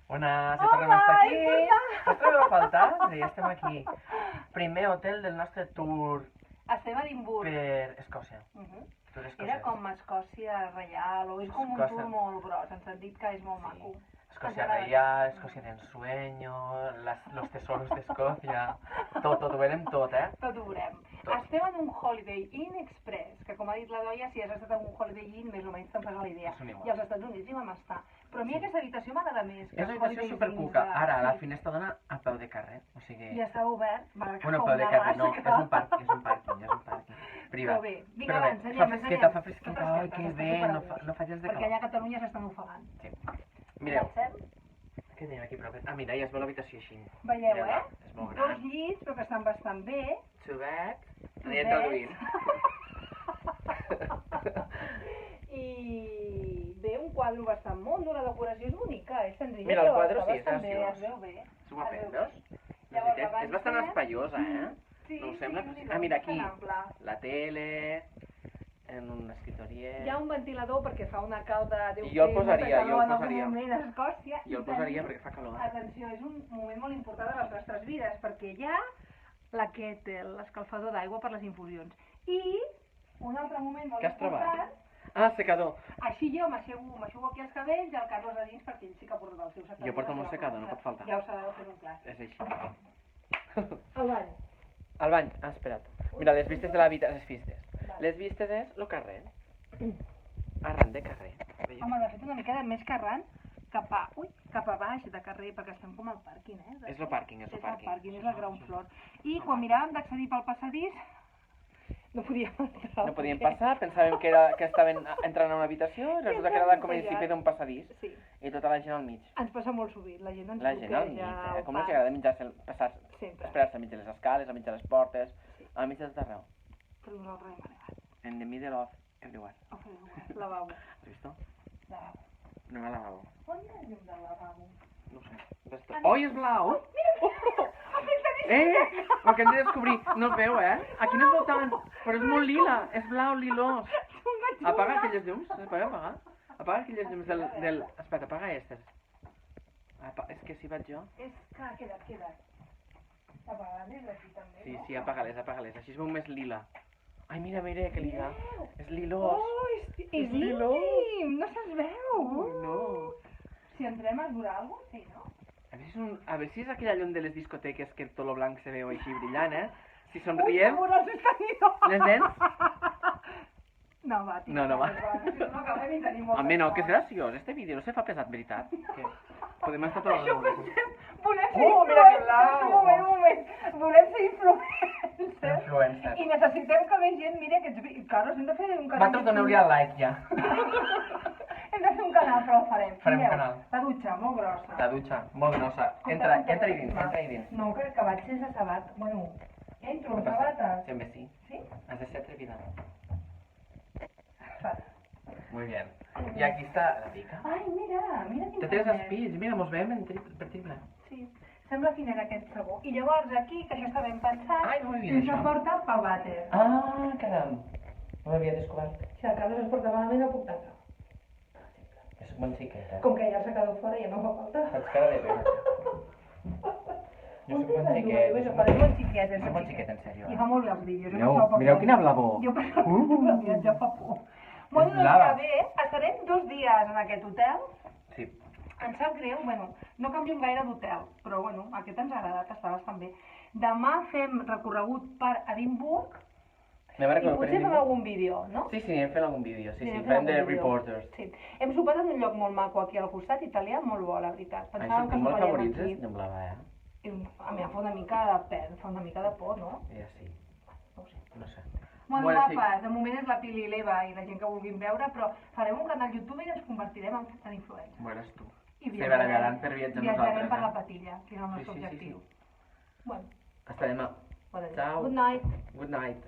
Bona, se tornem a estar aquí. Ens trobem a faltar? Sí, estem aquí. Primer hotel del nostre tour Estem a Edimburg. per Escòcia. Tour Era escocès. com Escòcia Reial, o és com un tour molt gros, en sentit que és molt maco. Escocia Real, Escocia de ensueño, los tesoros de Escocia... Tot, ho veurem tot, eh? Tot ho veurem. Tot. Estem en un Holiday Inn Express, que com ha dit la Doia, si has estat en un Holiday Inn, més o menys te'n fas la idea. Són iguals. I als Estats Units hi vam estar. Però a mi aquesta habitació m'agrada més. És una habitació supercuca. Ara, la finestra dona a peu de carrer, o sigui... Ja està obert. Bueno, peu de carrer, no, és un pàrquing, privat. Però bé, vinga, va, ensenyem. Fa fresqueta, ai, que bé, no facis de Perquè calor. allà a Catalunya s'estan ofegant. Sí. Mireu, què tenim aquí prop? Ah, mira, ja es veu l'habitació així. Veieu, Mireu-la, eh? és molt Dos gran. llits, però que estan bastant bé. Two beds. Aniré traduint. I bé, un quadre bastant mono, la decoració és bonica, és senzilla, Mira, el però quadre està sí, és bastant bé, graciós. es veu bé. S'ho va fer, Es veu veus? bé. Llavors, la És bastant banda- espaiosa, eh? Sí, No ho sembla? sí, Ah, mira aquí, bastant ample. la tele, en un escritoriet... Hi ha un ventilador perquè fa una calda... I jo el posaria, jo el posaria. En algun moment a Escòcia. Jo el posaria perquè fa calor. Atenció, és un moment molt important de les nostres vides, perquè hi ha la kettle, l'escalfador d'aigua per les infusions. I un altre moment molt Què has trobat? important... Ah, secador. Així jo m'aixugo aquí els cabells i el Carlos a dins perquè ell sí que porta el seu secador. Jo porto el meu secador, no pot faltar. Ja ho sabeu, fent un clàssic. És així. El bany. Al bany, espera't. Mira, les vistes de l'habitació, les vistes. Les vistes és el carrer. Arran de carrer. Veieu? Home, de fet una mica més carrant cap a baix de carrer, perquè estem com al pàrquing, eh? És el pàrquing, és el És el pàrquing. pàrquing, és el ground floor. I quan miràvem d'accedir pel passadís, no podíem entrar. No podíem passar, pensàvem que estaven entrant a una habitació i resulta que era com el principi d'un passadís. Sí, I tota la gent al mig. ens passa molt sovint, la gent ens La gent al mig, bloqueja Com els agrada Sempre. esperar-se al mig de les escales, al mig de les portes, al mig de tot arreu. Però nosaltres hem arribat. In the middle of everywhere. Lavabo. Has visto? Lavabo. Anem al lavabo. On hi ha llum del lavabo? No sé. Oi, és blau! Acabem de descobrir. No es veu, eh? Aquí no es veu tant, però és molt lila. És blau, lilós. Apaga aquelles llums. Es pot apagar? Apaga aquelles llums del... Espera, apaga aquestes. És que si vaig jo... És que ha quedat. Apagades aquí també, no? Sí, apaga-les. Així es veu més lila. Ai, mira, que lila. És lilós. Oh, és lilós. íntim! No se'ls veu! No. Si entrem es veurà alguna cosa? Sí, no? A veure si és aquella llum de les discoteques que tot lo blanc se veu així brillant, eh? Si somriem... Les dents? No, va, tio. No va. No acabem i tenim molta Home, no, que és sort. graciós. Este vídeo no se fa pesat, veritat. Que podem estar tot Això el pensem, volem ser Oh, mira que influencers. blau. Un moment. Volem ser influencers. Influencer. I necessitem que més gent miri aquests vídeos. Carlos, hem de fer un canal. Vosaltres doneu-li al like, ja. Hem de fer un canal, però el farem. Farem un Mireu, canal. La dutxa, molt grossa. La dutxa, molt grossa. Entra-hi dins. No, que vaig sense sabat. Bueno, entro amb sabates. Sempre sí. Sí? Has de ser atrevida. Vale. Muy bien. I aquí està la pica. Ai, mira quin Te tens fonet. espills, mira, mos veiem per triple. Sí, sembla quin era aquest sabó. I llavors aquí, que això està ben pensat, Ai, no ho he vist, ens això. porta pel vàter. Ah, caram. No l'havia descobert. Si el Carlos es porta malament, no puc tancar. És un bon xiquet, eh? Com que ja s'ha quedat fora, ja no fa falta. Saps cara de pena. Jo soc bon xiquet. Bueno, però és bon xiquet, És un bon xiquet, en sèrio. I fa molt bé els vídeos. Mireu quina blavor. Jo per ja fa por. Bueno, doncs blava. que bé, estarem 2 dies en aquest hotel. Sí. Em sap greu, bueno, no canviem gaire d'hotel, però bueno, aquest ens ha agradat, està bastant bé. Demà fem recorregut per Edimburg Anem a i recordar potser fem algun vídeo, no? Sí, anem fent algun vídeo, sí, anem fent farem de algun vídeo. reporters. Sí. Hem sopat en un lloc molt maco aquí al costat, italià, molt bo, la veritat. Ai, Pensàvem són que molt soparíem favorits, aquí. de blava, eh? A mi em fa una mica de pena, fa una mica de por, no? Ja sí, No ho sé. no sé. Bueno, Bueno, guapes, de moment és la Pili i l'Eva i la gent que vulguin veure, però farem un canal YouTube i ens convertirem en influencers. Veuràs tu. I Se barallaran per viatjar amb viatjarem per la nosaltres, patilla, que és el nostre Sí. objectiu. Bueno, Hasta demà. bona nit. Ciao. Good night. Good night.